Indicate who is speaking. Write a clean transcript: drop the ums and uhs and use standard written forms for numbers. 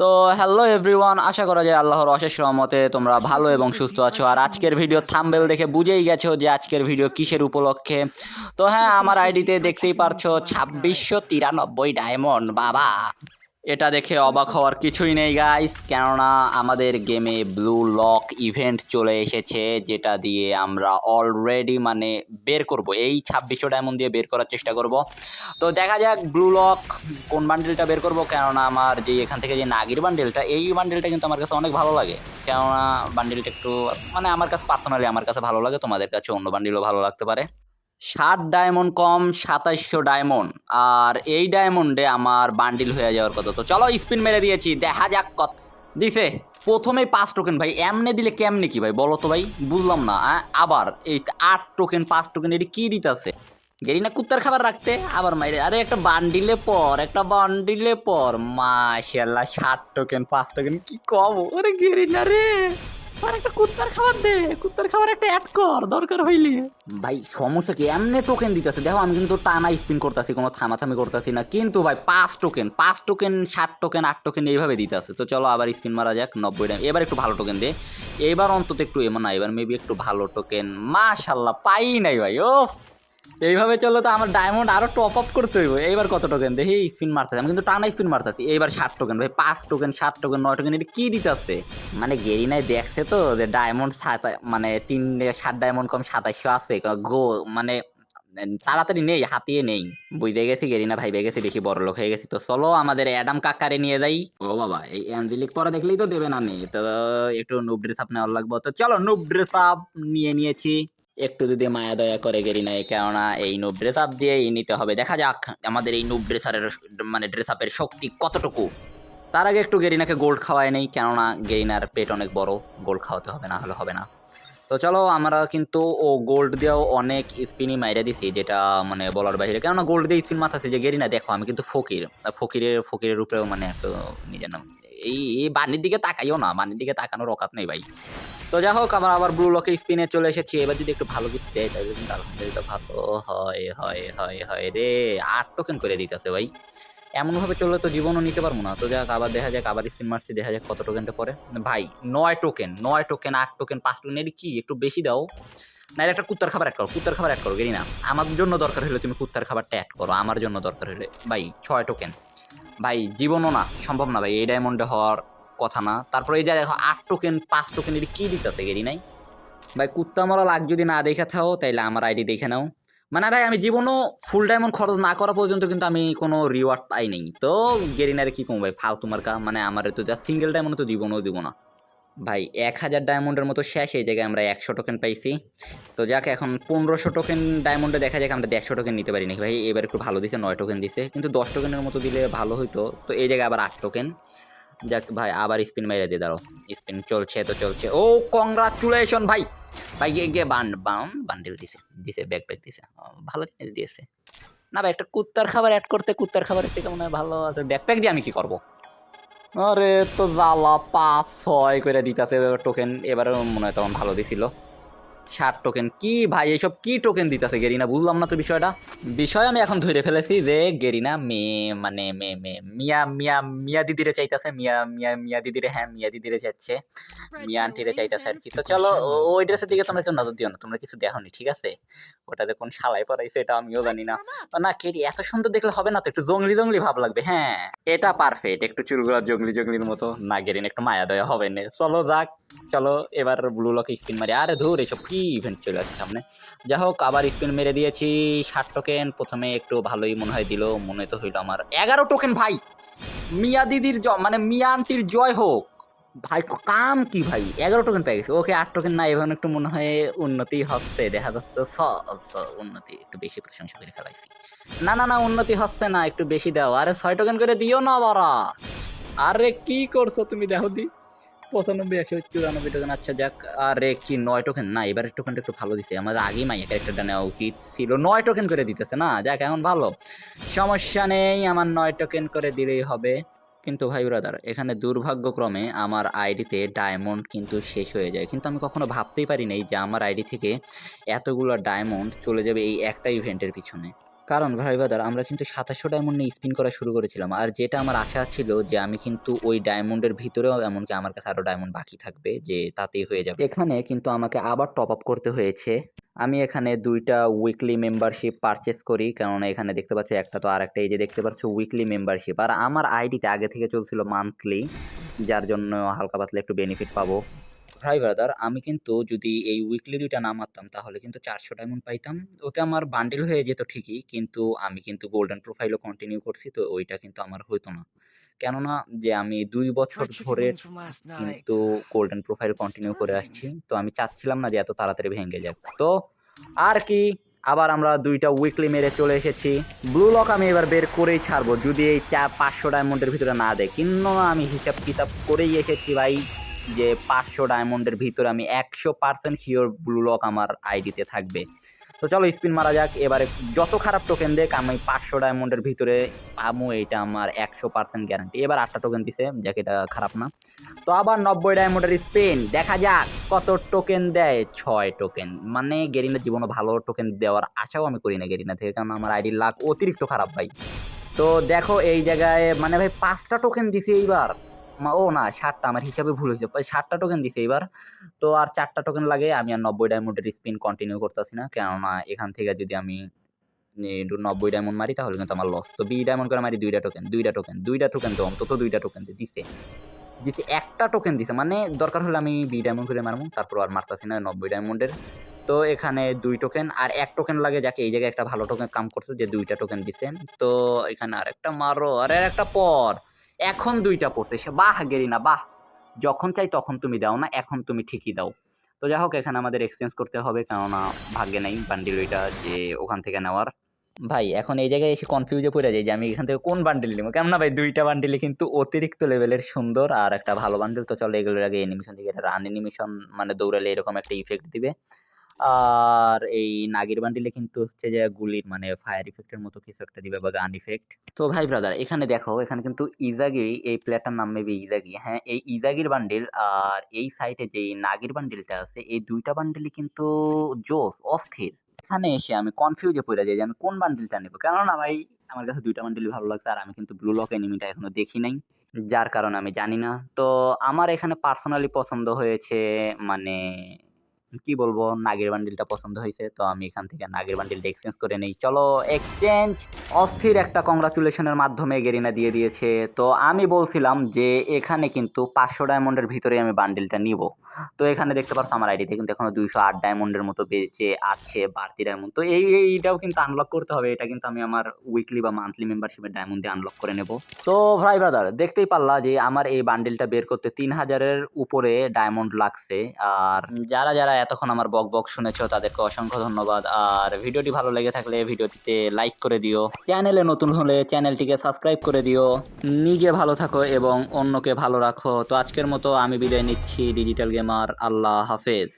Speaker 1: তো hello everyone, আশা করা যায় আল্লাহর অশেষ রহমতে তোমরা ভালো এবং সুস্থ আছো। আর আজকের ভিডিও থাম্বনেল দেখে বুঝেই গেছো যে আজকের ভিডিও কিসের উপলক্ষে। তো হ্যাঁ, আমার আইডিতে দেখতেই পারছো 2693 ডায়মন্ড। বাবা, এটা দেখে অবাক হওয়ার কিছুই নেই গাইস, কেননা আমাদের গেমে ব্লু লক ইভেন্ট চলে এসেছে, যেটা দিয়ে আমরা অলরেডি বের করব, এই 2600 ডায়মন্ড দিয়ে বের করার চেষ্টা করব। তো দেখা যাক ব্লু লক কোন বান্ডেলটা বের করব, কেননা আমার যে এখান থেকে যে নাগির বান্ডেলটা, এই বান্ডেলটা কিন্তু আমার কাছে অনেক ভালো লাগে। কেননা বান্ডেলটা একটু আমার কাছে পার্সোনালি আমার কাছে ভালো লাগে, তোমাদের কাছে অন্য বান্ডেলও ভালো লাগতে পারে। 7 ডায়মন্ড কম 2700 ডায়মন্ড, আর এই ডায়মন্ডে আমার বান্ডিল হয়ে যাওয়ার কথা। তো চলো স্পিন মেরে দিয়েছি, দেখা যাক কত দিছে। প্রথমেই 5 টোকেন ভাই, এমনে দিলে কেমনে কি ভাই বলো তো ভাই, বুঝলাম না। আবার এই 8 টোকেন 5 টোকেন এটি কি দিতেছে? গেরি না কুত্তার খাবার রাখতে আবার মাইরে, আরে একটা বান্ডিলে পর একটা বান্ডিলে পর, মাশাআল্লাহ 7 টোকেন 5 টোকেন কি কম। ওরে গেরি না রে, আর একটা কুত্তার খাবার দে, কুত্তার খাবার একটা অ্যাড কর দরকার হইলে। ভাই সমস্যা কি, এমনি টোকেন দিতেছে দেখো, আমি কিন্তু টানা স্পিন করতেছি, কোনো থামাথামি করতেছি না, কিন্তু ভাই 5 টোকেন 7 টোকেন 8 টোকেন এইভাবে দিতেছে। তো চলো আবার স্পিন মারা যাক 90 টাইম, এবার একটু ভালো টোকেন দে, এবার অন্তত একটু এমন না, এবার মেবি একটু ভালো টোকেন। মাশাআল্লাহ পাই নাই ভাই। ও এইভাবে চলো তো আমার ডায়মন্ড আরো টপ আপ করতে হইব। এইবার কত টোকেন দেখি, স্পিন মারতেছি আমি কিন্তু টানা স্পিন মারতেছি। এইবার 7 টোকেন ভাই, 5 টোকেন 7 টোকেন 9 টোকেন এটা কি দিতেছে? গেরিনায় দেখছে তো যে ডায়মন্ড 7 ডায়মন্ড কম 2700 আছে, গো মানে তাড়াতাড়ি নেই, হাতিয়ে নেই। বুঝতে গেছি গেরিনা ভাই বেগে গেছি, বেশি বড় লোক হয়ে গেছি। তো চলো আমাদের অ্যাডাম কাকারে নিয়ে যাই। ও বাবা, এই অ্যাঞ্জেলিক পরা দেখলেই তো দেবে না নি, তো একটু নুব ড্রেস আপ নেওয়ার লাগবে। তো চলো নুব ড্রেস আপ নিয়ে নিয়েছি। একটু যদি মায়া দয়া করে গেরিনায়, কেননা এই নুব ড্রেস আপ দিয়েই নিতে হবে। দেখা যাক আমাদের এই নুব ড্রেসারের ড্রেস আপের শক্তি কতটুকু। তার আগে একটু গেরিনাকে গোল্ড খাওয়াই নেই, কেননা গেরিনার পেট অনেক বড়, গোল্ড খাওয়াতে হবে, না হলে হবে না। তো চলো আমরা কিন্তু ও গোল্ড দিয়েও অনেক স্পিনই মাইরে দিছি, যেটা বলার বাইরে। কেননা গোল্ড দিয়ে স্পিন মারতেছে যে গেরিনা দেখো আমি কিন্তু ফকির, ফকিরের উপরেও একটু নিজের নাম। এই বানির দিকে তাকাইও না, বানির দিকে তাকানোর অকাত নেই ভাই। তো যাই হোক, আমরা আবার ব্লু লকে স্পিনে চলে এসেছি। এবার যদি একটু ভালো কিছু দেয় তাহলে কিন্তু আলহামদুলিল্লাহ ভালো হয় হয় হয় হয় রে। 8 টোকেন করে দিতেছে ভাই, এমন ভাবে চললে তো জীবনও নিতে পারবো না। তো যাক আবার দেখা যাক, আবার স্পিন মারছি, দেখা যাক কত টোকেনটা পরে। ভাই 9 টোকেন 8 টোকেন 5 টোকেন এর কি একটু বেশি দাও না, একটা কুত্তার খাবার অ্যাড করো, কুত্তার খাবার অ্যাড করো গেরি না। আমার জন্য দরকার হলে তুমি কুত্তার খাবারটা অ্যাড করো, আমার জন্য দরকার হলে। ভাই 6 টোকেন ভাই, জীবনও না, সম্ভব না ভাই, এই ডায়মন্ডে হওয়ার কথা না। তারপরে এই যে দেখো 8 টোকেন 5 টোকেন এর কি দিতেছে গেরি নাই। ভাই কুত্তা মরা লাগ যদি না দেখে থাও তাইলে আমার আইডি দেখে নাও। ভাই আমি জীবনও ফুল ডায়মন্ড খরচ না করা পর্যন্ত কিন্তু আমি কোনো রিওয়ার্ড পাই নাই। তো গেরিনারে কি কম ভাই, ফালতু মার্কা, আমার তো যা সিঙ্গেল ডায়মন্ড তো জীবনও দিব না ভাই। 1000 ডায়মন্ডের মতো শেষ, এই জায়গায় আমরা 100 টোকেন পাইছি। তো যাক এখন 1500 টোকেন ডায়মন্ডে দেখা যাক আমরা 150 টোকেন নিতে পারি নাকি ভাই। এবার একটু ভালো দিছে, 9 টোকেন দিছে, কিন্তু 10 টোকেনের মতো দিলে ভালো হইতো। তো এই জায়গায় আবার 8 টোকেন। যাক ভাই আবার স্পিন মেরে দিয়ে দাঁড়ো, স্পিন চলছে তো চলছে। ও কংগ্রাচুলেশন ভাই, ভাই গিয়ে বান্ডিল দিছে, ব্যাকপ্যাক দিছে, ভালো জিনিস দিয়েছে। না ভাই একটা কুত্তার খাবার অ্যাড করতে, কুত্তার খাবারের থেকে মনে হয় ভালো আছে। ব্যাকপ্যাক দিয়ে আমি কি করব? আরে তো জ্বালা, 5-6 করে দিতেছে টোকেন। এবারে মনে হয় তখন ভালো দিছিল। 7 টোকেন কি ভাই, এইসব কি টোকেন দিতেছে গেরিনা, বুঝলাম না তো বিষয়টা। বিষয় আমি এখন ধরে ফেলেছি যে গেরিনা মেয়ে মিয়া মিয়া মিয়া দিদিরে চাইতেছে, মিয়া মিয়া মিয়া দিদিরে, হ্যাঁ মিয়া দিদিরে চাইছে, মিয়া আন্টিরে চাইতেছে আর কি। তো চলো ওই ড্রেসের দিকে তোমরা কেউ নজর দিও না, তোমরা কিছু দেখোনি ঠিক আছে। ওটাতে কোন শালাই পরাইছে এটা আমিও জানি না। না কেরি এত সুন্দর দেখলে হবে না তো, একটু জঙ্গলি জঙ্গলি ভাব লাগবে। হ্যাঁ এটা পারফেক্ট, একটু চুলগুলা জঙ্গলি জঙ্গলির মতো, না গেরিন একটু মায়া দয়া হবে না। চলো যাক, চলো এবার ব্লু লকে স্পিন মারি। আরে ধুর, এসব কি ইভেন্ট চলে আসছে সামনে। যাই হোক আবার স্পিন মেরে দিয়েছি। 7 টোকেন প্রথমে একটু ভালোই মনে হয় দিল, মনে তো হইলো আমার 11 টোকেন ভাই। মিয়া দিদির মিয়া আন্টির জয় হোক ভাই। কাম কি ভাই, 11 টোকেন পেয়ে গেছে। ওকে 8 টোকেন না, এখন একটু মনে হয় উন্নতি হচ্ছে, দেখা যাচ্ছে উন্নতি, একটু বেশি প্রশংসা করে ফেলাইছি। না না না, উন্নতি হচ্ছে না, একটু বেশি দাও। আরে 6 টোকেন করে দিও না বারা, আরে কি করছো তুমি দেখো দি। 95 194 টোকেন, আচ্ছা যাক। আরে কি 9 টোকেন না, এবারের টোকেনটা একটু ভালো দিছে, আমাদের আগেই মাইয়া ক্যারেক্টারটা নেওয়া উচিত ছিল। 9 টোকেন করে দিতেছে না, যাক এখন ভালো, সমস্যা নেই, আমার 9 টোকেন করে দিলেই হবে। কিন্তু ভাই ব্রাদার, এখানে দুর্ভাগ্যক্রমে আমার আইডিতে ডায়মন্ড কিন্তু শেষ হয়ে যায়, কিন্তু আমি কখনো ভাবতেই পারি নাই যে আমার আইডি থেকে এতগুলো ডায়মন্ড চলে যাবে এই একটা ইভেন্টের পিছনে। কারণ ভাই ব্রাদার আমরা কিন্তু ২৭০০ ডায়মন্ড নিয়ে স্পিন করা শুরু করেছিলাম। আর যেটা আমার আশা ছিল যে আমি কিন্তু ওই ডায়মন্ডের ভিতরেও এমনকি আমার কাছে আরো ডায়মন্ড বাকি থাকবে যে তাতেই হয়ে যাবে। এখানে কিন্তু আমাকে আবার টপ আপ করতে হয়েছে। আমি এখানে ২ টা উইকলি মেম্বারশিপ পারচেজ করি। কেননা এখানে দেখতে পাচ্ছ একটা তো আরেকটা এই যে দেখতে পাচ্ছ উইকলি মেম্বারশিপ। আর আমার আইডিতে আগে থেকে চলছিল মান্থলি, যার জন্য হালকা পাতলা একটু বেনিফিট পাবো। ভাই ব্রাদার আমি কিন্তু যদি এই উইকলি ২ টা না মারতাম তাহলে কিন্তু ৪০০ ডায়মন্ড পাইতাম। ওতে আমার বান্ডিল হয়ে যেত ঠিকই, কিন্তু আমি কিন্তু গোল্ডেন প্রোফাইলও কন্টিনিউ করছি, তো ওইটা কিন্তু আমার হইতো না। কেননা যে আমি ২ বছর
Speaker 2: Fried chicken
Speaker 1: ধরে
Speaker 2: wings from last
Speaker 1: কিন্তু
Speaker 2: night.
Speaker 1: Golden profile
Speaker 2: I'm
Speaker 1: continue করে
Speaker 2: starving.
Speaker 1: আসছি। তো আমি চাচ্ছিলাম না যে এত তাড়াতাড়ি ভেঙে যাক। তো আর কি, আবার আমরা ২ টা উইকলি মেরে চলে এসেছি। ব্লু লক আমি এবার বের করেই ছাড়বো যদি এই ৫০০ ডায়মন্ডের ভিতরে না দেয়। কিন্তু আমি হিসাব-কিতাব করেই এসেছি ভাই যে ৫০০ ডায়মন্ডের ভিতরে আমি ১০০% সিওর ব্লু লক আমার আইডিতে থাকবে। তো চলো স্পিন মারা যাক। এবারে যত খারাপ টোকেন দেক আমি ৫০০ ডায়মন্ডের ভিতরে পামু, এইটা আমার ১০০% গ্যারান্টি। এবার ৮ টা টোকেন দিছে, যাক এটা খারাপ না। তো আবার ৯০ ডায়মন্ডের স্পিন, দেখা যাক কত টোকেন দেয়। ৬ টোকেন, মানে গেরিনার জীবনে ভালো টোকেন দেওয়ার আশাও আমি করি না গেরিনা থেকে, কারণ আমার আইডির লাক অতিরিক্ত খারাপ ভাই। তো দেখো এই জায়গায় মানে ভাই ৫ টা টোকেন দিছে এইবার। ও না ৭ টা, আমার হিসাবে ভুল হইছে। ভাই ৭ টা টোকেন দিছে এইবার। তো আর ৪ টা টোকেন লাগে। আমি আর ৯০ ডায়মন্ডের স্পিন কন্টিনিউ করতেছি না। কেননা এখান থেকে যদি আমি ৯০ ডায়মন্ড মারি তাহলে কিন্তু আমার লস। তো ২০ ডায়মন্ড করে মারি ২ টা টোকেন, ২ টা টোকেন, ২ টা টোকেন তো অন্তত ২ টা টোকেন দিছে। দিছে একটা টোকেন দিছে। মানে দরকার হলে আমি ২ ডায়মন্ড করে মারমু। তারপর আর মারতাছি না ৯০ ডায়মন্ডের। তো এখানে ২ টোকেন আর ১ টোকেন লাগে, যাকে এই জায়গায় একটা ভালো টোকেন কাম করছে যে ২ টা টোকেন দিছে। তো এখানে আরেকটা মারো, আরে আরেকটা পর। এখন ২ টা পড়ছে। বাহ গেরিনা বাহ! যখন চাই তখন তুমি দাও না, এখন তুমি ঠিকই দাও। তো যাই হোক এখানে আমাদের এক্সচেঞ্জ করতে হবে, কেননা ভাগ্যে নাই বান্ডিল ওইটা যে ওখান থেকে নেওয়ার। ভাই এখন এই জায়গায় এসে কনফিউজ এ পড়ে যাই যে আমি এখান থেকে কোন বান্ডিল নিবো। কেননা ভাই ২ টা বান্ডিলই কিন্তু অতিরিক্ত লেভেলের সুন্দর আর একটা ভালো বান্ডিল। তো চলো এগুলোর আগে অ্যানিমেশন থেকে রান অ্যানিমেশন, মানে দৌড়ালে এরকম একটা ইফেক্ট দিবে। আর এই নাগের বান্ডিলে কিন্তু হচ্ছে যে গুলির মানে ফায়ার ইফেক্টের মতো কিছু একটা দিবে বা গান ইফেক্ট। তো ভাই ব্রাদার এখানে দেখো, এখানে কিন্তু ইজাগি, এই প্লেয়ারটার নাম মেবি ইজাগি। হ্যাঁ এই ইজাগির বান্ডিল আর এই সাইডে যেই নাগির বান্ডিলটা আছে, এই ২ টা বান্ডিলই কিন্তু জোস, অস্থির। এখানে এসে আমি কনফিউজে পড়ে যাই যে আমি কোন বান্ডিলটা নেব। কেননা ভাই আমার কাছে ২ টা বান্ডিলই ভালো লাগছে আর আমি কিন্তু ব্লু লক এনিমিটা এখনো দেখি নাই। যার কারণে আমি জানি না। তো আমার এখানে পার্সোনালি পছন্দ হয়েছে, মানে কি বলবো, নাগের বান্ডিলটা পছন্দ হয়েছে। তো আমি এখান থেকে নাগের বান্ডিলটা এক্সচেঞ্জ করে নেই। চলো এক্সচেঞ্জ। অস্থির একটা কংগ্রাচুলেশনের মাধ্যমে গেরিনা দিয়ে দিয়েছে। তো আমি বলছিলাম যে এখানে কিন্তু ৫০০ ডায়মন্ডের ভিতরে আমি বান্ডিলটা নিব। তো এখানে দেখতে পাচ্ছ আমার আইডিতে কিন্তু এখনো ২০৮ ডায়মন্ডের মতো বেঁচে আছে বাড়তি ডায়মন্ড। তো এইটাও কিন্তু আনলক করতে হবে। এটা কিন্তু আমি আমার উইকলি বা মান্থলি মেম্বারশিপের ডায়মন্ড দিয়ে আনলক করে নেব। তো ভাই ব্রাদার দেখতেই পারলা যে আমার এই বান্ডিলটা বের করতে ৩০০০ এর উপরে ডায়মন্ড লাগছে। আর যারা এতক্ষণ আমার বক বক শুনেছো তাদেরকে অসংখ্য ধন্যবাদ। আর ভিডিওটি ভালো লেগে থাকলে ভিডিওটিতে লাইক করে দিও। চ্যানেলে নতুন হলে চ্যানেলটিকে সাবস্ক্রাইব করে দিও। নিজে ভালো থাকো এবং অন্যকে ভালো রাখো। তো আজকের মতো আমি বিদায় নিচ্ছি। ডিজিটাল গেমার, আল্লাহ হাফেজ।